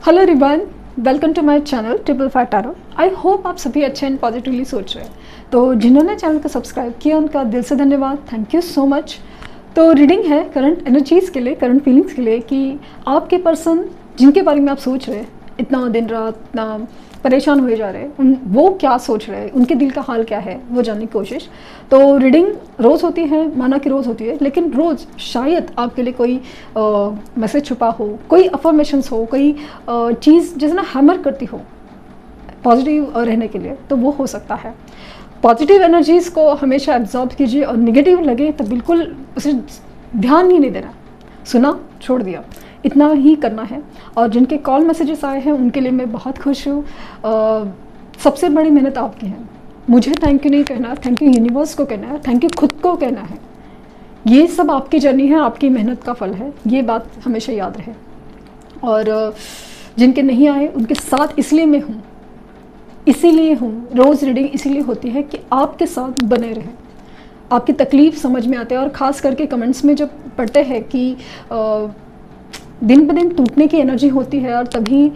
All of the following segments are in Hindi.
Hello everyone, welcome to my channel triple five tarot. I hope आप सभी अच्छे एंड पॉजिटिवली सोच रहे हैं। तो जिन्होंने चैनल को सब्सक्राइब किया उनका दिल से धन्यवाद, थैंक यू सो मच। तो रीडिंग है करंट एनर्जीज़ के लिए, करंट फीलिंग्स के लिए कि आपके पर्सन जिनके बारे में आप सोच रहे हैं, इतना दिन रात इतना परेशान हुए जा रहे हैं, वो क्या सोच रहे हैं, उनके दिल का हाल क्या है, वो जानने की कोशिश। तो रीडिंग रोज़ होती है, माना कि रोज़ होती है, लेकिन रोज़ शायद आपके लिए कोई मैसेज छुपा हो, कोई अफर्मेशंस हो, कोई चीज़ जैसे ना हैमर करती हो पॉजिटिव रहने के लिए, तो वो हो सकता है। पॉजिटिव एनर्जीज़ को हमेशा एब्जॉर्ब कीजिए और निगेटिव लगे तो बिल्कुल उसे ध्यान ही नहीं देना, सुना छोड़ दिया, इतना ही करना है। और जिनके कॉल मैसेजेस आए हैं उनके लिए मैं बहुत खुश हूँ। सबसे बड़ी मेहनत आपकी है, मुझे थैंक यू नहीं कहना, थैंक यू यूनिवर्स को कहना है, थैंक यू खुद को कहना है। ये सब आपकी जर्नी है, आपकी मेहनत का फल है, ये बात हमेशा याद रहे। और जिनके नहीं आए उनके साथ इसलिए मैं हूँ, इसीलिए हूँ, रोज़ रीडिंग इसीलिए होती है कि आपके साथ बने रहें, आपकी तकलीफ़ समझ में आते हैं। और ख़ास करके कमेंट्स में जब पढ़ते हैं कि दिन ब दिन टूटने की एनर्जी होती है और तभी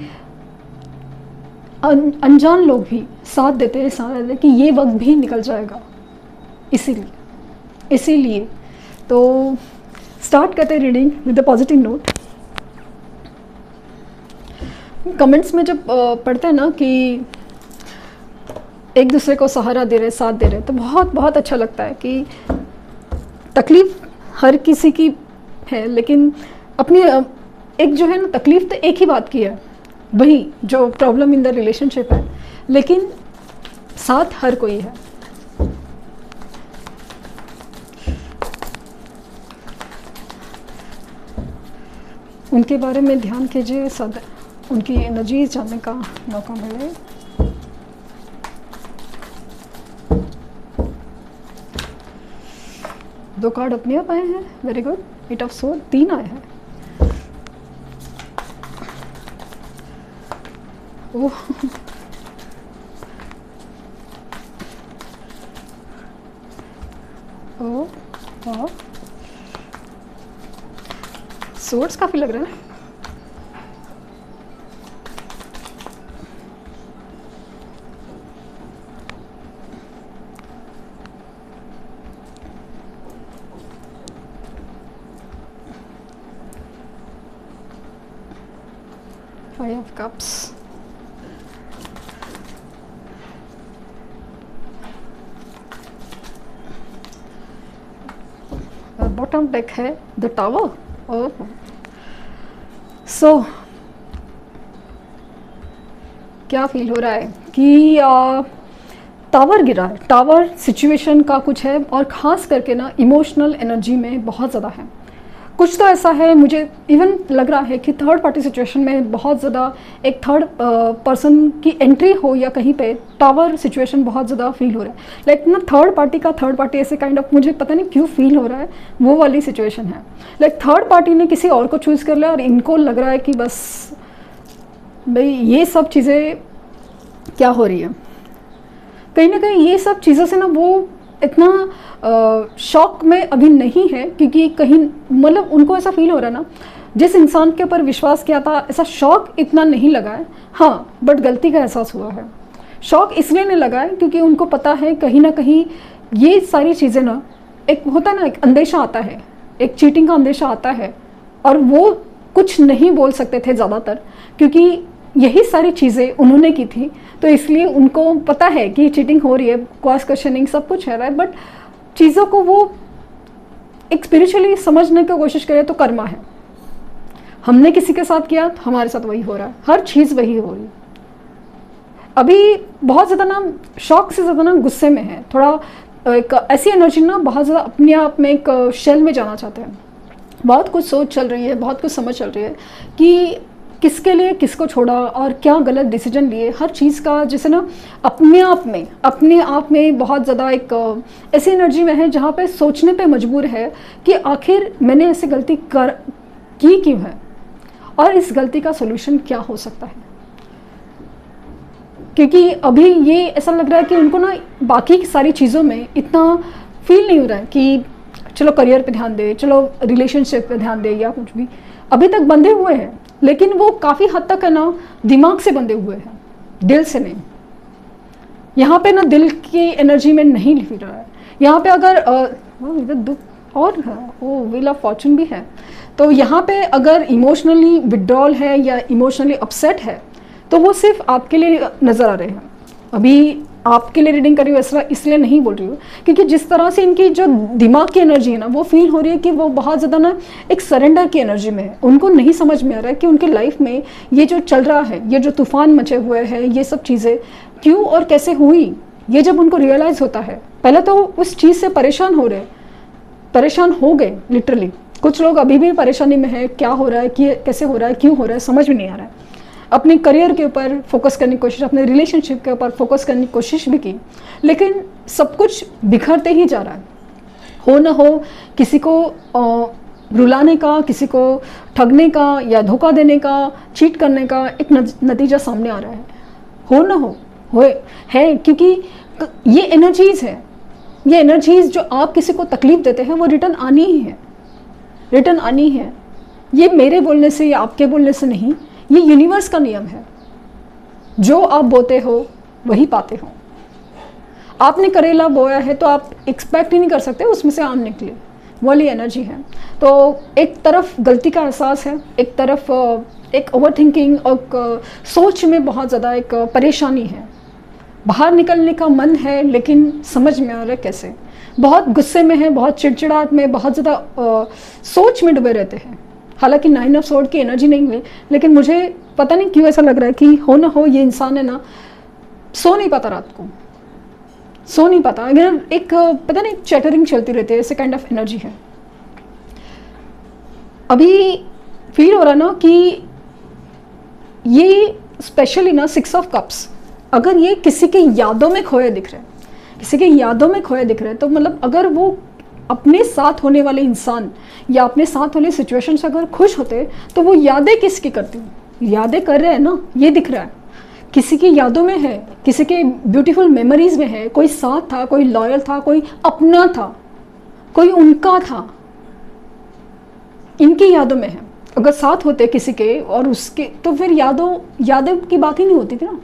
अनजान लोग भी साथ देते हैं, साथ देते हैं कि ये वक्त भी निकल जाएगा। इसीलिए तो स्टार्ट करते हैं reading with a positive note. Comments में जब पढ़ते हैं ना कि एक दूसरे को सहारा दे रहे, साथ दे रहे, तो बहुत बहुत अच्छा लगता है कि तकलीफ़ हर किसी की है, लेकिन अपनी एक जो है ना तकलीफ़ तो एक ही बात की है, वही जो प्रॉब्लम इन द रिलेशनशिप है, लेकिन साथ हर कोई है। उनके बारे में ध्यान कीजिए, सद उनकी एनर्जी जानने का मौका मिले। दो कार्ड अपने आप आए हैं, वेरी गुड। 8 ऑफ सोर्ड, 3 आए हैं। ओह ओह, सोर्ड्स काफ़ी लग रहा है। Five of Cups, bottom deck है द टावर। ओह, सो क्या फील हो रहा है कि टावर गिरा है, टावर सिचुएशन का कुछ है, और ख़ास करके ना इमोशनल एनर्जी में बहुत ज़्यादा है। कुछ तो ऐसा है, मुझे इवन लग रहा है कि थर्ड पार्टी सिचुएशन में बहुत ज़्यादा एक थर्ड पर्सन की एंट्री हो या कहीं पे टावर सिचुएशन बहुत ज़्यादा फील हो रहा है। लाइक ना थर्ड पार्टी ऐसे काइंड ऑफ, मुझे पता नहीं क्यों फील हो रहा है, वो वाली सिचुएशन है। लाइक थर्ड पार्टी ने किसी और को चूज़ कर लिया और इनको लग रहा है कि बस भाई ये सब चीज़ें क्या हो रही है। कहीं ना कहीं ये सब चीज़ों से ना वो इतना शॉक में अभी नहीं है, क्योंकि कहीं मतलब उनको ऐसा फील हो रहा है ना, जिस इंसान के ऊपर विश्वास किया था ऐसा शॉक इतना नहीं लगा है। हाँ, बट गलती का एहसास हुआ है। शॉक इसलिए नहीं लगा है क्योंकि उनको पता है कहीं ना कहीं ये सारी चीज़ें ना, एक होता है ना, एक अंदेशा आता है, एक चीटिंग का अंदेशा आता है, और वो कुछ नहीं बोल सकते थे ज़्यादातर, क्योंकि यही सारी चीज़ें उन्होंने की थी। तो इसलिए उनको पता है कि चीटिंग हो रही है, क्रॉस क्वेश्चनिंग सब कुछ है, बट चीज़ों को वो एक स्पिरिचुअली समझने की कोशिश करें तो कर्मा है। हमने किसी के साथ किया तो हमारे साथ वही हो रहा है, हर चीज़ वही हो रही है। अभी बहुत ज़्यादा ना शॉक से ज़्यादा ना गुस्से में है, थोड़ा एक ऐसी एनर्जी ना बहुत ज़्यादा अपने आप में एक शेल में जाना चाहते हैं। बहुत कुछ सोच चल रही है, बहुत कुछ समझ चल रही है कि किसके लिए किसको छोड़ा और क्या गलत डिसीजन लिए, हर चीज़ का जैसे ना अपने आप में बहुत ज़्यादा एक ऐसी एनर्जी में है जहाँ पे सोचने पे मजबूर है कि आखिर मैंने ऐसी गलती की क्यों है, और इस गलती का सोल्यूशन क्या हो सकता है। क्योंकि अभी ये ऐसा लग रहा है कि उनको ना बाकी की सारी चीज़ों में इतना फील नहीं हो रहा है कि चलो करियर पे ध्यान दे, चलो रिलेशनशिप पे ध्यान दे, या कुछ भी अभी तक बंधे हुए हैं। लेकिन वो काफ़ी हद तक है ना दिमाग से बंधे हुए हैं, दिल से नहीं। यहाँ पे ना दिल की एनर्जी में नहीं लिख रहा है। यहाँ पे अगर इधर दुख और वो व्हील ऑफ फॉर्चून भी है, तो यहाँ पे अगर इमोशनली विड्रॉल है या इमोशनली अपसेट है तो वो सिर्फ आपके लिए नज़र आ रहे हैं। अभी आपके लिए रीडिंग कर रही हूँ ऐसा इसलिए नहीं बोल रही हूँ क्योंकि जिस तरह से इनकी जो दिमाग की एनर्जी है ना वो फील हो रही है कि वो बहुत ज़्यादा ना एक सरेंडर की एनर्जी में है। उनको नहीं समझ में आ रहा है कि उनके लाइफ में ये जो चल रहा है, ये जो तूफान मचे हुए हैं, ये सब चीज़ें क्यों और कैसे हुई। ये जब उनको रियलाइज़ होता है, पहले तो उस चीज़ से परेशान हो गए लिटरली। कुछ लोग अभी भी परेशानी में है, क्या हो रहा है, कि कैसे हो रहा है, क्यों हो रहा है, समझ में नहीं आ रहा है। अपने करियर के ऊपर फोकस करने की कोशिश, अपने रिलेशनशिप के ऊपर फोकस करने की कोशिश भी की, लेकिन सब कुछ बिखरते ही जा रहा है। हो ना हो किसी को रुलाने का, किसी को ठगने का या धोखा देने का, चीट करने का एक नतीजा सामने आ रहा है। हो ना हो है, क्योंकि ये एनर्जीज़ है, ये एनर्जीज़ जो आप किसी को तकलीफ देते हैं वो रिटर्न आनी है। ये मेरे बोलने से या आपके बोलने से नहीं, ये यूनिवर्स का नियम है। जो आप बोते हो वही पाते हो। आपने करेला बोया है तो आप एक्सपेक्ट ही नहीं कर सकते उसमें से आम निकले, वाली एनर्जी है। तो एक तरफ गलती का एहसास है, एक तरफ एक ओवर थिंकिंग और सोच में बहुत ज़्यादा एक परेशानी है। बाहर निकलने का मन है लेकिन समझ में आ रहा है कैसे। बहुत गुस्से में है, बहुत चिड़चिड़ाहट में, बहुत ज़्यादा सोच में डूबे रहते हैं। हालांकि 9 ऑफ स्वॉर्ड की एनर्जी नहीं है, लेकिन मुझे पता नहीं क्यों ऐसा लग रहा है कि हो ना हो ये इंसान है ना सो नहीं पाता, रात को सो नहीं पाता। अगर एक पता नहीं चैटरिंग चलती रहती है, ऐसे काइंड ऑफ एनर्जी है। अभी फील हो रहा ना कि ये स्पेशली ना 6 ऑफ कप्स, अगर ये किसी के यादों में खोए दिख रहे हैं, तो मतलब अगर वो अपने साथ होने वाले इंसान या अपने साथ वाले सिचुएशन से अगर खुश होते तो वो यादें किसकी करती हूँ, यादें कर रहे हैं ना, ये दिख रहा है। किसी की यादों में है, किसी के ब्यूटीफुल मेमोरीज में है, कोई साथ था, कोई लॉयल था, कोई अपना था, कोई उनका था, इनकी यादों में है। अगर साथ होते किसी के और उसके, तो फिर यादें की बात ही नहीं होती थी ना।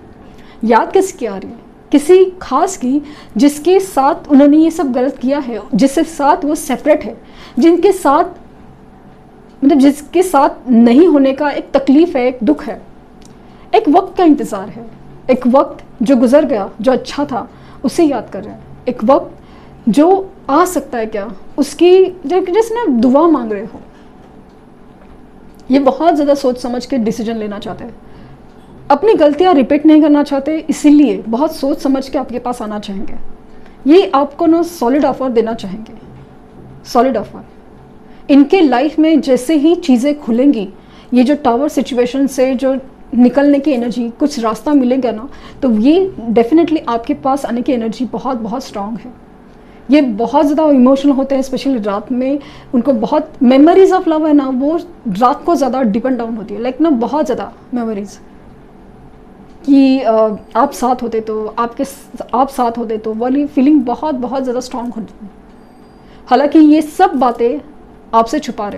याद किसकी आ रही है? किसी खास की जिसके साथ उन्होंने ये सब गलत किया है, जिसके साथ वो सेपरेट है, जिनके साथ मतलब जिसके साथ नहीं होने का एक तकलीफ है, एक दुख है, एक वक्त का इंतज़ार है, एक वक्त जो गुजर गया, जो अच्छा था उसे याद कर रहे हैं, एक वक्त जो आ सकता है क्या, उसकी जैसे ना दुआ मांग रहे हो। ये बहुत ज़्यादा सोच समझ के डिसीजन लेना चाहते हैं, अपनी गलतियां रिपीट नहीं करना चाहते, इसीलिए बहुत सोच समझ के आपके पास आना चाहेंगे। ये आपको ना सॉलिड ऑफर देना चाहेंगे, सॉलिड ऑफर। इनके लाइफ में जैसे ही चीज़ें खुलेंगी, ये जो टावर सिचुएशन से जो निकलने की एनर्जी, कुछ रास्ता मिलेगा ना, तो ये डेफिनेटली आपके पास आने की एनर्जी बहुत बहुत स्ट्रांग है। ये बहुत ज़्यादा इमोशनल होते हैं, स्पेशली रात में। उनको बहुत मेमोरीज ऑफ लव है ना, वो रात को ज़्यादा डिपेंड डाउन होती है, लाइक ना बहुत ज़्यादा मेमोरीज कि आप साथ होते तो आप साथ होते तो वाली फीलिंग बहुत बहुत ज़्यादा स्ट्रांग होती है। हालांकि ये सब बातें आपसे छुपा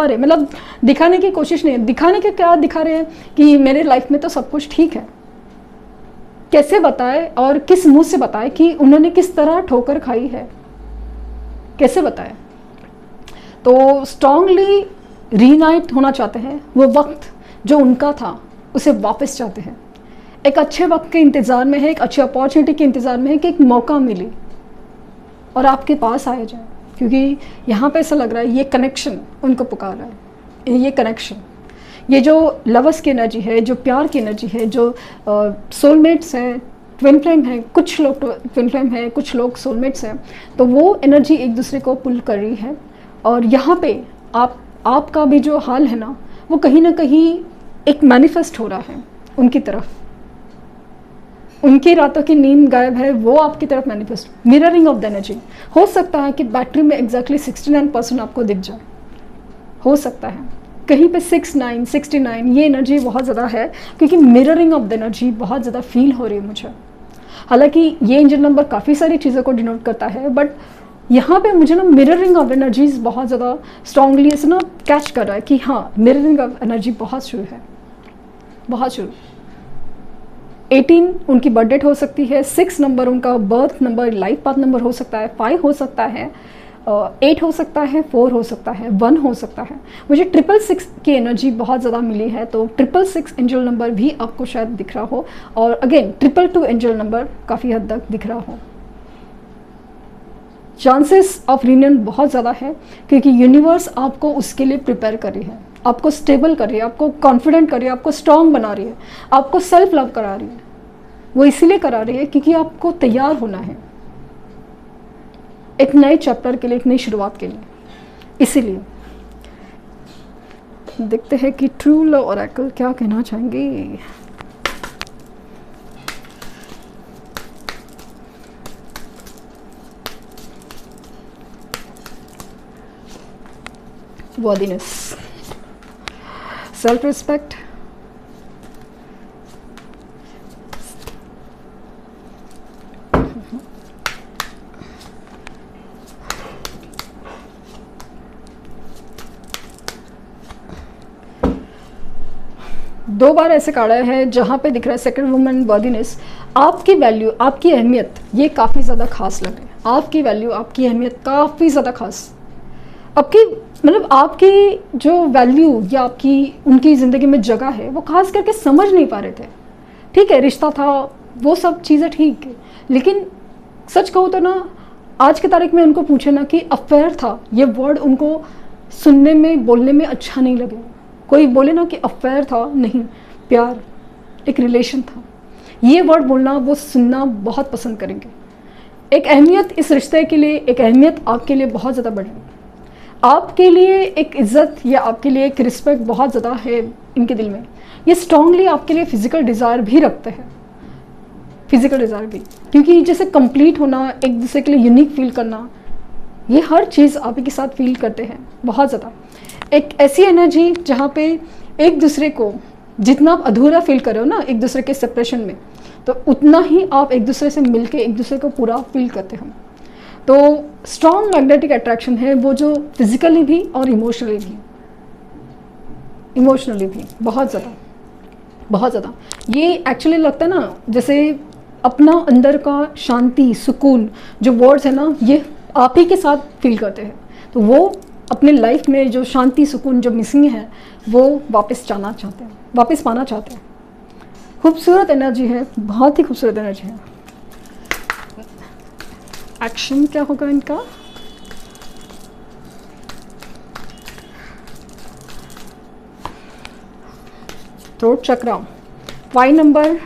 रहे, मतलब दिखाने की कोशिश नहीं है। दिखाने के क्या दिखा रहे हैं कि मेरे लाइफ में तो सब कुछ ठीक है। कैसे बताए और किस मुंह से बताए कि उन्होंने किस तरह ठोकर खाई है, कैसे बताए। तो स्ट्रांगली रीनाइट होना चाहते हैं, वो वक्त जो उनका था उसे वापस चाहते हैं। एक अच्छे वक्त के इंतज़ार में है, एक अच्छी अपॉर्चुनिटी के इंतज़ार में है कि एक मौका मिले और आपके पास आया जाए, क्योंकि यहाँ पे ऐसा लग रहा है ये कनेक्शन उनको पुकार रहा है। ये कनेक्शन, ये जो लवर्स की एनर्जी है, जो प्यार की एनर्जी है, जो सोलमेट्स हैं, ट्विन फ्लेम है, कुछ लोग ट्विन फ्लेम है, कुछ लोग सोलमेट्स हैं, तो वो एनर्जी एक दूसरे को पुल कर रही है। और यहाँ पे आपका भी जो हाल है ना, वो कहीं ना कहीं एक मैनिफेस्ट हो रहा है उनकी तरफ। उनकी रातों की नींद गायब है, वो आपकी तरफ manifest, mirroring of the energy. हो सकता है कि बैटरी में एग्जैक्टली 69% आपको दिख जाए, हो सकता है कहीं पे 69, 69 ये एनर्जी बहुत ज़्यादा है, क्योंकि मिररिंग ऑफ द एनर्जी बहुत ज़्यादा फील हो रही है मुझे। हालांकि ये एंजल नंबर काफ़ी सारी चीज़ों को डिनोट करता है, बट यहाँ पे मुझे ना मिररिंग ऑफ एनर्जीज बहुत ज़्यादा स्ट्रांगली ऐसे ना कैच कर रहा है कि हाँ मिररिंग ऑफ एनर्जी बहुत शुरू है, बहुत शुरू। 18 उनकी बर्थ डेट हो सकती है, 6 नंबर उनका birth number life path number हो सकता है, 5 हो सकता है, 8 हो सकता है, 4 हो सकता है, 1 हो सकता है। मुझे 666 की एनर्जी बहुत ज़्यादा मिली है, तो 666 एंजल नंबर भी आपको शायद दिख रहा हो, और अगेन 222 एंजल नंबर काफ़ी हद तक दिख रहा हो। चांसेस ऑफ रीयूनियन बहुत ज़्यादा है, क्योंकि यूनिवर्स आपको उसके लिए प्रिपेयर कर रही है, आपको स्टेबल कर रही है, आपको कॉन्फिडेंट कर रही है, आपको स्ट्रांग बना रही है, आपको सेल्फ लव करा रही है। वो इसीलिए करा रही है क्योंकि आपको तैयार होना है एक नए चैप्टर के लिए, एक नई शुरुआत के लिए। इसीलिए देखते हैं कि ट्रू लव ओरेकल क्या कहना चाहेंगे। वर्दीनेस, सेल्फ रिस्पेक्ट, दो बार ऐसे कार्ड आया है जहाँ पे दिख रहा है सेकंड वुमन वर्दीनेस। आपकी वैल्यू, आपकी अहमियत ये काफ़ी ज़्यादा खास लग रही है। आपकी वैल्यू, आपकी अहमियत काफ़ी ज़्यादा खास, आपकी मतलब आपकी जो वैल्यू या आपकी उनकी ज़िंदगी में जगह है वो खास करके समझ नहीं पा रहे थे। ठीक है, रिश्ता था, वो सब चीज़ें ठीक है, लेकिन सच कहूँ तो ना आज की तारीख में उनको पूछे ना कि अफेयर था, ये वर्ड उनको सुनने में बोलने में अच्छा नहीं लगे। कोई बोले ना कि अफेयर था, नहीं, प्यार, एक रिलेशन था, ये वर्ड बोलना वो सुनना बहुत पसंद करेंगे। एक अहमियत इस रिश्ते के लिए, एक अहमियत आपके लिए बहुत ज़्यादा बढ़ रही है। आपके लिए एक इज़्ज़त या आपके लिए एक रिस्पेक्ट बहुत ज़्यादा है इनके दिल में। ये स्ट्रांगली आपके लिए फिज़िकल डिज़ायर भी रखते हैं, फिज़िकल डिज़ायर भी, क्योंकि जैसे कंप्लीट होना, एक दूसरे के लिए यूनिक फील करना, ये हर चीज़ आप ही के साथ फील करते हैं बहुत ज़्यादा। एक ऐसी एनर्जी जहाँ पे एक दूसरे को जितना आप अधूरा फील कर रहे हो ना एक दूसरे के सेपरेशन में, तो उतना ही आप एक दूसरे से मिलके एक दूसरे को पूरा फील करते हो। तो स्ट्रॉन्ग मैग्नेटिक अट्रैक्शन है वो, जो फिजिकली भी और इमोशनली भी बहुत ज़्यादा, बहुत ज़्यादा। ये एक्चुअली लगता है ना जैसे अपना अंदर का शांति, सुकून, जो वर्ड्स है ना, ये आप ही के साथ फील करते हैं। तो वो अपने लाइफ में जो शांति, सुकून जो मिसिंग है वो वापस जाना चाहते हैं, वापस पाना चाहते हैं। खूबसूरत एनर्जी है, बहुत ही खूबसूरत एनर्जी है। एक्शन क्या होगा इनका? Throat chakra, Y number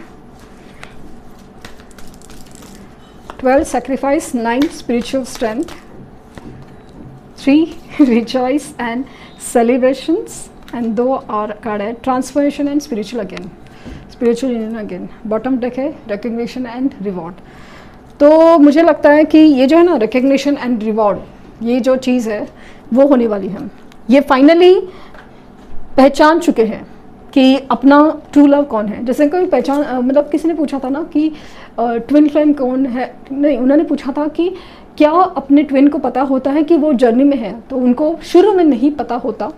12 sacrifice, 9 spiritual strength, 3 rejoice and celebrations, and 2 are card है transformation and spiritual union again। Bottom deck है recognition and reward। तो मुझे लगता है कि ये जो है ना recognition and reward, ये जो चीज़ है वो होने वाली है। ये फाइनली पहचान चुके हैं कि अपना ट्रू लव कौन है। जैसे कोई पहचान, मतलब किसी ने पूछा था ना कि ट्विन फ्लेम कौन है, नहीं, उन्होंने पूछा था कि क्या अपने ट्विन को पता होता है कि वो जर्नी में है, तो उनको शुरू में नहीं पता होता।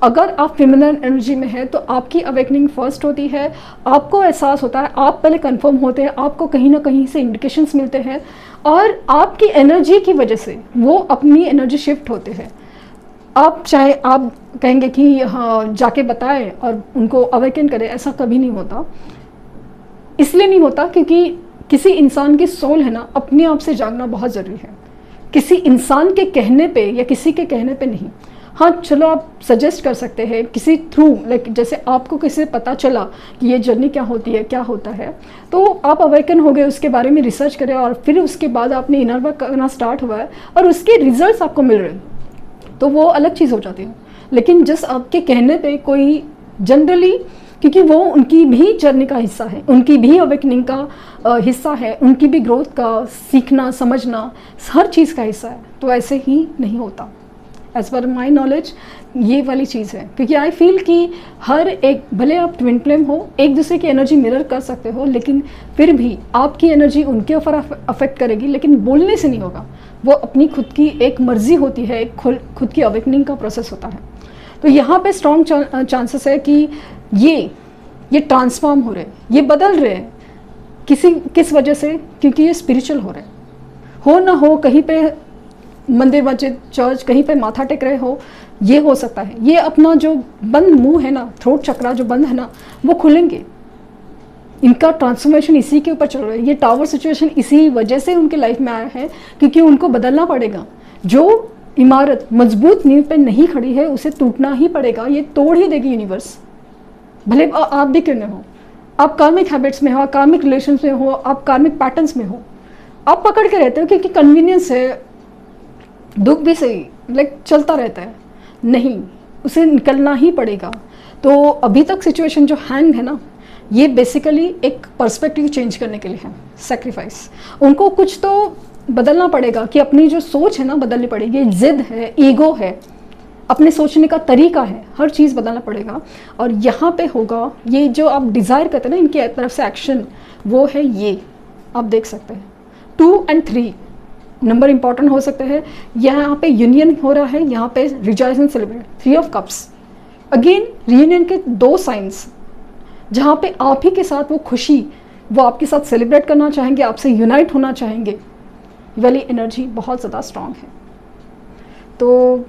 अगर आप फेमिनिन एनर्जी में है तो आपकी अवेकनिंग फर्स्ट होती है, आपको एहसास होता है, आप पहले कंफर्म होते हैं, आपको कहीं ना कहीं से इंडिकेशंस मिलते हैं, और आपकी एनर्जी की वजह से वो अपनी एनर्जी शिफ्ट होते हैं। आप चाहे आप कहेंगे कि हाँ जाके बताएं और उनको अवेकन करें, ऐसा कभी नहीं होता। इसलिए नहीं होता क्योंकि किसी इंसान की सोल है ना, अपने आप से जागना बहुत ज़रूरी है, किसी इंसान के कहने पे या किसी के कहने पे नहीं। हाँ चलो आप सजेस्ट कर सकते हैं किसी थ्रू, लाइक जैसे आपको किसी से पता चला कि ये जर्नी क्या होती है, क्या होता है, तो आप अवेकन हो गए, उसके बारे में रिसर्च करें और फिर उसके बाद आपने इनर वर्क करना स्टार्ट हुआ है और उसके रिजल्ट्स आपको मिल रहे हैं, तो वो अलग चीज़ हो जाती है। लेकिन जिस आपके कहने पे कोई जनरली, क्योंकि वो उनकी भी जर्नी का हिस्सा है, उनकी भी अवेकनिंग का हिस्सा है, उनकी भी ग्रोथ का, सीखना समझना हर चीज़ का हिस्सा है, तो ऐसे ही नहीं होता। एज पर माई नॉलेज ये वाली चीज़ है, क्योंकि आई फील कि हर एक, भले आप ट्विन फ्लेम हो, एक दूसरे की एनर्जी मिरर कर सकते हो, लेकिन फिर भी आपकी एनर्जी उनके ऊपर अफेक्ट करेगी, लेकिन बोलने से नहीं होगा। वो अपनी खुद की एक मर्जी होती है, एक खुद की अवेकनिंग का प्रोसेस होता है। तो यहाँ पे स्ट्रॉन्ग चांसेस है कि ये ट्रांसफॉर्म हो रहे हैं, ये बदल रहे हैं। किस वजह से? क्योंकि ये स्पिरिचुअल हो रहे हैं। हो ना हो, कहीं पे मंदिर मस्जिद चर्च कहीं पे माथा टेक रहे हो, ये हो सकता है। ये अपना जो बंद मुंह है ना, थ्रोट चक्रा जो बंद है ना, वो खुलेंगे। इनका ट्रांसफॉर्मेशन इसी के ऊपर चल रहा है। ये टावर सिचुएशन इसी वजह से उनके लाइफ में आया है, क्योंकि उनको बदलना पड़ेगा। जो इमारत मजबूत नींव पे नहीं खड़ी है, उसे टूटना ही पड़ेगा। ये तोड़ ही देगी यूनिवर्स। भले आप भी क्यों न हो, आप कार्मिक हैबिट्स में हो, कार्मिक रिलेशंस में हो, आप कार्मिक पैटर्न्स में हो, आप पकड़ के रहते हो क्योंकि कन्वीनियंस है, दुख भी सही, लाइक चलता रहता है। नहीं, उसे निकलना ही पड़ेगा। तो अभी तक सिचुएशन जो हैंग है ना, ये बेसिकली एक पर्सपेक्टिव चेंज करने के लिए है, सेक्रीफाइस। उनको कुछ तो बदलना पड़ेगा कि अपनी जो सोच है ना बदलनी पड़ेगी। जिद है, ईगो है, अपने सोचने का तरीका है, हर चीज़ बदलना पड़ेगा। और यहाँ पे होगा ये जो आप डिज़ायर करते हैं ना, इनकी तरफ से एक्शन, वो है ये। आप देख सकते हैं 2 और 3 नंबर इंपॉर्टेंट हो सकते हैं। यहाँ पे यूनियन हो रहा है, यहाँ पे rejoice and celebrate. 3 of cups, again reunion के 2 साइंस, जहाँ पे आप ही के साथ वो खुशी, वो आपके साथ सेलिब्रेट करना चाहेंगे, आपसे यूनाइट होना चाहेंगे। वाली एनर्जी बहुत ज़्यादा स्ट्रांग है। तो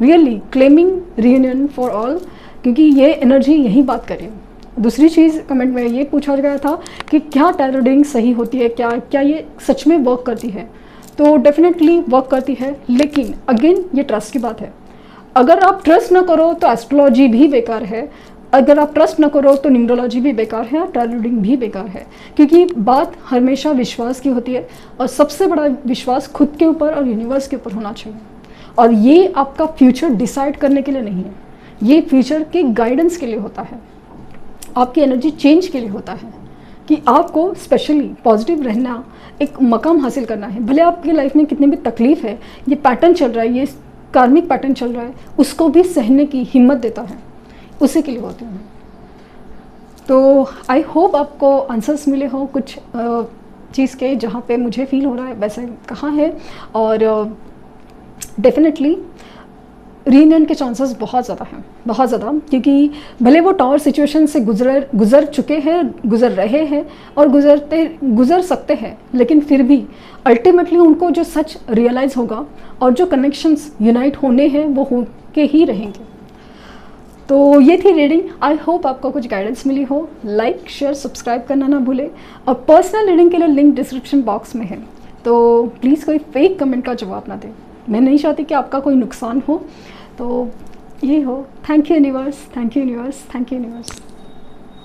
really claiming reunion for all, क्योंकि ये एनर्जी यही बात कर रही है। दूसरी चीज़ कमेंट में ये पूछा गया था कि क्या टैरो रीडिंग सही होती है, क्या ये सच में वर्क करती है? तो डेफिनेटली वर्क करती है, लेकिन अगेन ये ट्रस्ट की बात है। अगर आप ट्रस्ट ना करो तो एस्ट्रोलॉजी भी बेकार है, अगर आप ट्रस्ट ना करो तो न्यूमरोलॉजी भी बेकार है, और टैरो रीडिंग भी बेकार है। क्योंकि बात हमेशा विश्वास की होती है, और सबसे बड़ा विश्वास खुद के ऊपर और यूनिवर्स के ऊपर होना चाहिए। और ये आपका फ्यूचर डिसाइड करने के लिए नहीं है, ये फ्यूचर के गाइडेंस के लिए होता है, आपकी एनर्जी चेंज के लिए होता है कि आपको स्पेशली पॉजिटिव रहना, एक मकाम हासिल करना है। भले आपकी लाइफ में कितनी भी तकलीफ है, ये पैटर्न चल रहा है, ये कार्मिक पैटर्न चल रहा है, उसको भी सहने की हिम्मत देता है, उसी के लिए होते हैं। तो आई होप आपको आंसर्स मिले हो कुछ चीज़ के, जहाँ पे मुझे फील हो रहा है वैसे कहाँ है। और डेफिनेटली रीयूनियन के चांसेस बहुत ज़्यादा हैं, बहुत ज़्यादा, क्योंकि भले वो टावर सिचुएशन से गुजर चुके हैं, गुजर रहे हैं और गुजर सकते हैं, लेकिन फिर भी अल्टीमेटली उनको जो सच रियलाइज़ होगा और जो कनेक्शंस यूनाइट होने हैं वो होके ही रहेंगे। तो ये थी रीडिंग। आई होप आपको कुछ गाइडेंस मिली हो। लाइक शेयर सब्सक्राइब करना ना भूले, और पर्सनल रीडिंग के लिए लिंक डिस्क्रिप्शन बॉक्स में है। तो प्लीज़ कोई फेक कमेंट का जवाब ना दें, मैं नहीं चाहती कि आपका कोई नुकसान हो। तो यही हो। Thank you universe, thank you universe, thank you universe.